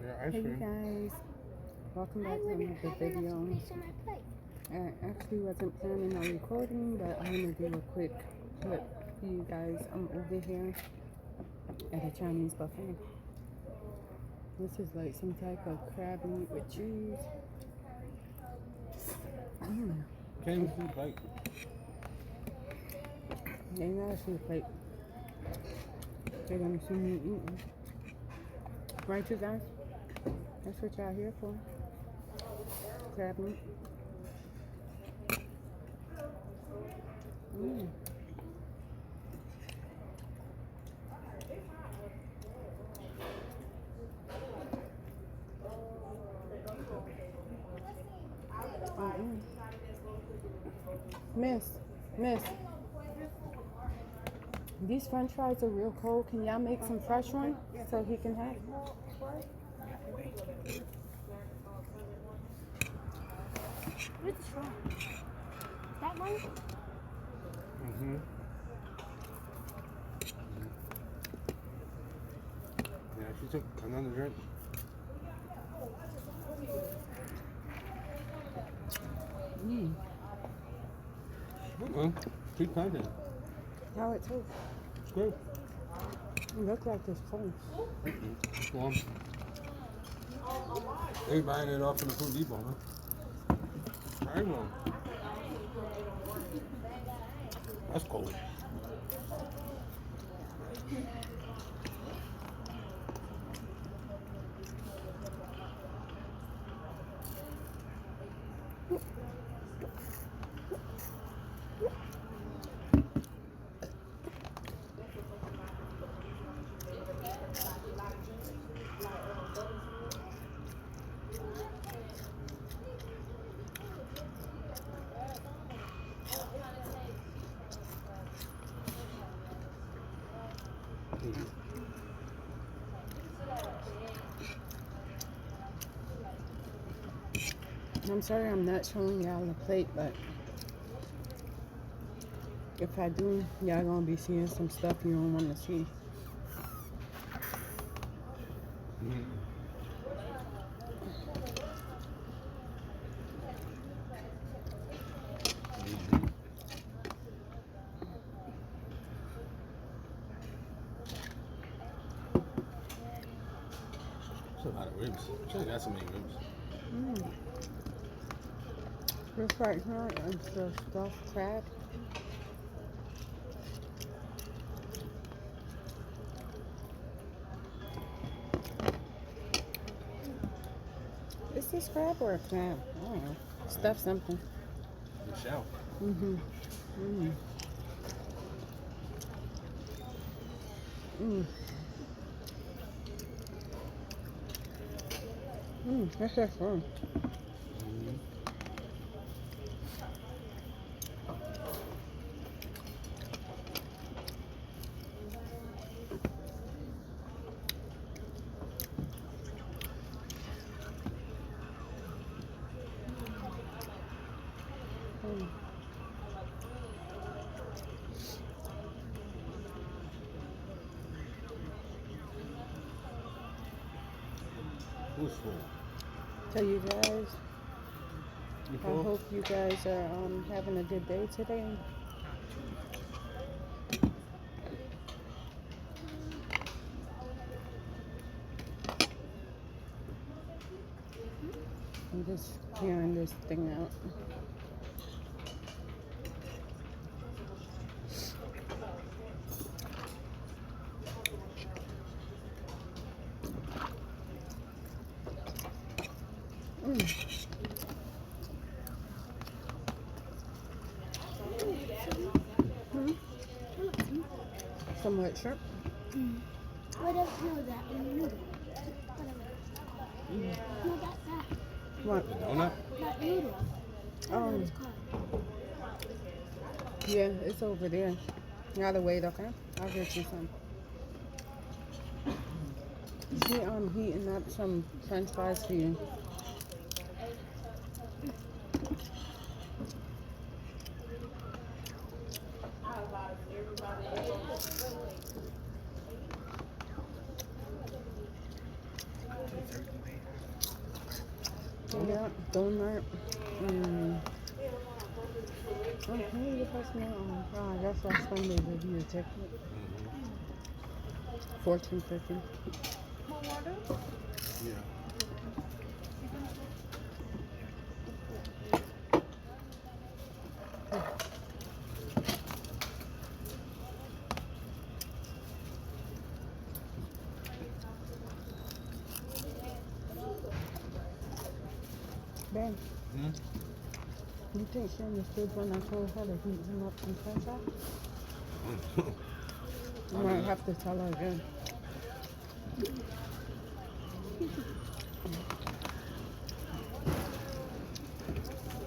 Hey you guys, welcome back to another video. I actually wasn't planning on recording, but I'm going to do a quick clip for you guys. I'm over here at a Chinese buffet. This is like some type of crab meat with cheese. Can't even see the plate. They ain't actually a plate. They're going to see me eating. Right, you guys? That's what y'all here for. Crab meat. Miss, these french fries are real cold. Can y'all make some fresh one so he can have? Where's the straw? That one? Yeah, she took another drink. Keep content. How it tastes? It's good. It looks like it's cold. Warm. They buying it off in the Food Depot, huh? Very well. That's cold. I'm sorry I'm not showing y'all the plate, but if I do, y'all gonna be seeing some stuff you don't want to see. That's a lot of ribs. Should have got so many ribs. This right here is the stuffed crab. Is this crab or a crab? I don't know. Stuffed something. Michelle. That's just fun. Who's full? So you guys, You I full? hope you guys are having a good day today. I'm just clearing this thing out. Some wet shrimp. What else? No, that noodle. Whatever. No, that. What? The donut? That noodle. I don't know what it's called. Yeah, it's over there. You gotta wait, okay? I'll get you some. I'm heating up some french fries for you. Yeah, donut. Mm. Oh, who was the person that oh, I guess last time they reviewed a ticket. $14.50. Yeah. Ben, Hmm? you think she understood when I told her to heat him up some french fries? I might have to tell her again.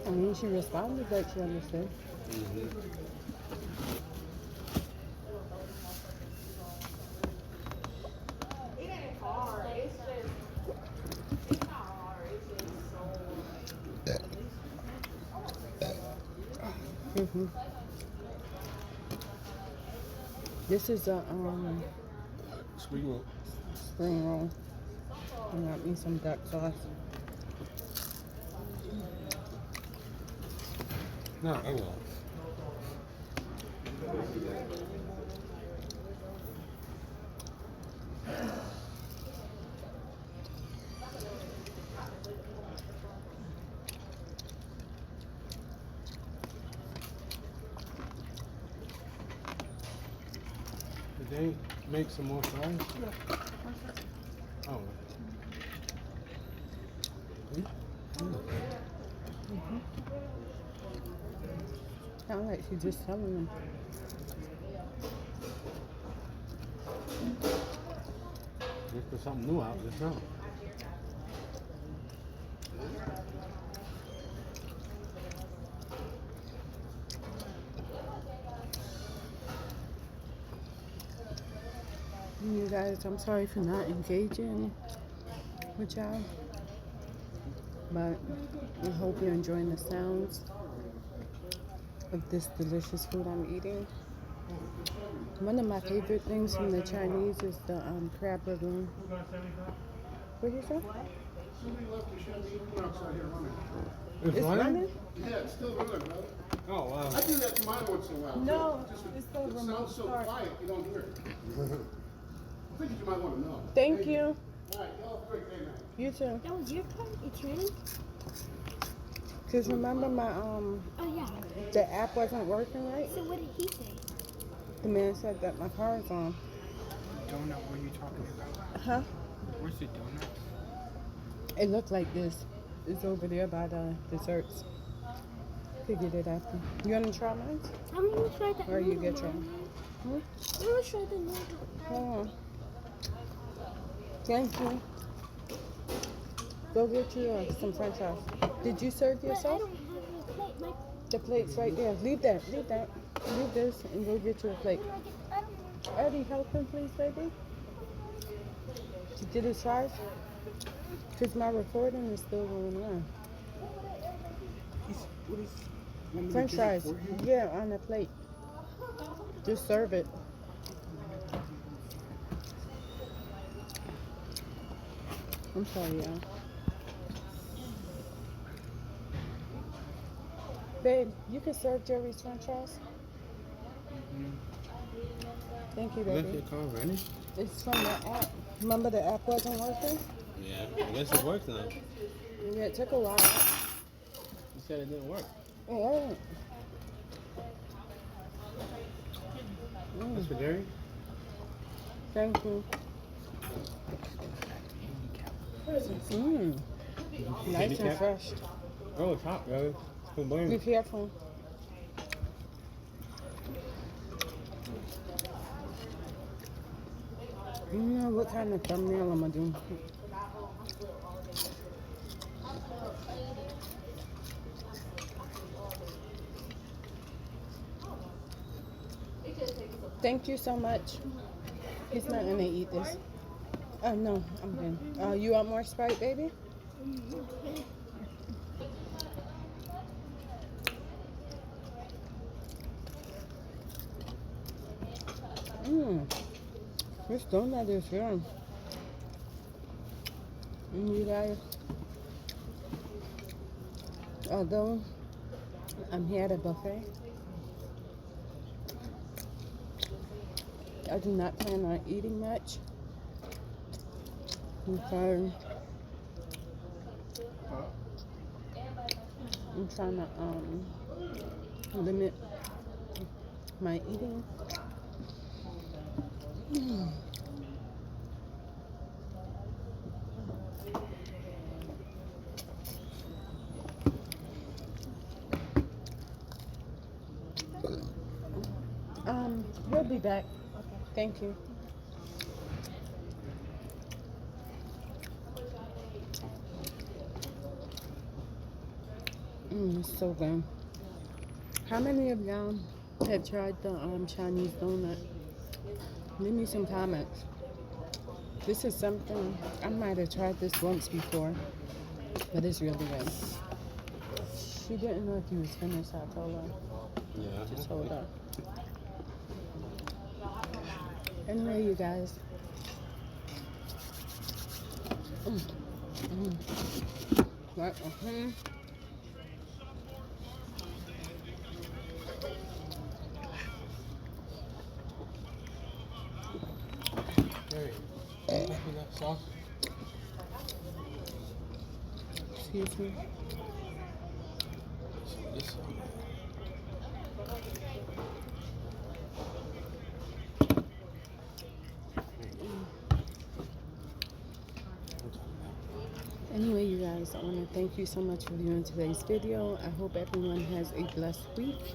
I mean, she responded like she understood. hmm This is a Spring roll. spring roll. I got me some duck sauce. No, I will. Did they make some more fries? Oh. Sound like she's just telling them. Let's put something new out. Let's know. You guys, I'm sorry for not engaging with y'all, but I hope you're enjoying the sounds of this delicious food I'm eating. One of my favorite things from the Chinese is the crab ragoon. What did you say? It's running? Yeah, it's still running, brother. Oh, wow. I do that to mine once in a while. No, Just, it's the it remote sounds so start. quiet, you don't hear it. I think you might want to know. Thank you. All right, y'all have a great day, man. You too. That was your car? It's running? Cause remember my Oh, yeah. the app wasn't working right. So what did he say? The man said that my car is on. Donut, what are you talking about? Huh? Where's the donut? It looked like this. It's over there by the desserts. Could get it after. You wanna try mine? I'm gonna try that Or you noodle, get your Mom. Hmm? I'm gonna try the noodle. Hold on. Thank you. Go get you some french fries. Did you serve But I yourself? don't have a plate. My, The plate's right there. Leave that. Leave that. Leave this and go get you a plate. I don't know. Eddie, help him, please, baby. To get his fries. Because my recording is still going on. French fries. Yeah, on the plate. Just serve it. I'm sorry, y'all. Babe, you can serve Jerry's french fries? Thank you, Left baby. your car running? It's from the app. Remember the app wasn't working? Yeah, I guess it works now. Yeah, it took a while. You said it didn't work. It wasn't. That's for Jerry? Thank you. Mmm. Nice and fresh. Oh, it's hot, bro. It's Be burning. careful. You know what kind of thumbnail I'm gonna do? Thank you so much. He's not gonna eat this. Oh no, I'm good. You want more Sprite, baby? Mmm. This donut is good. You guys, Although I'm here at a buffet, I do not plan on eating much because I'm trying to limit my eating. We'll be back. Thank you. It's so good. How many of y'all have tried the Chinese donut? Leave me some comments. This is something, I might have tried this once before, but it's really good. She didn't know if you was finished, I told her. Yeah. Just hold up. Anyway, you guys. Right, Hey, open that sauce. Excuse me. Yes. Anyway, you guys, I want to thank you so much for viewing today's video. I hope everyone has a blessed week.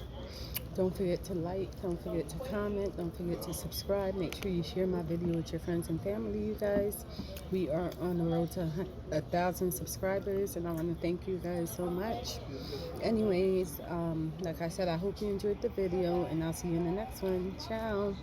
Don't forget to like, don't forget to comment, don't forget to subscribe. Make sure you share my video with your friends and family, you guys. We are on the road to 1,000 subscribers, and I want to thank you guys so much. Anyways, like I said, I hope you enjoyed the video, and I'll see you in the next one. Ciao.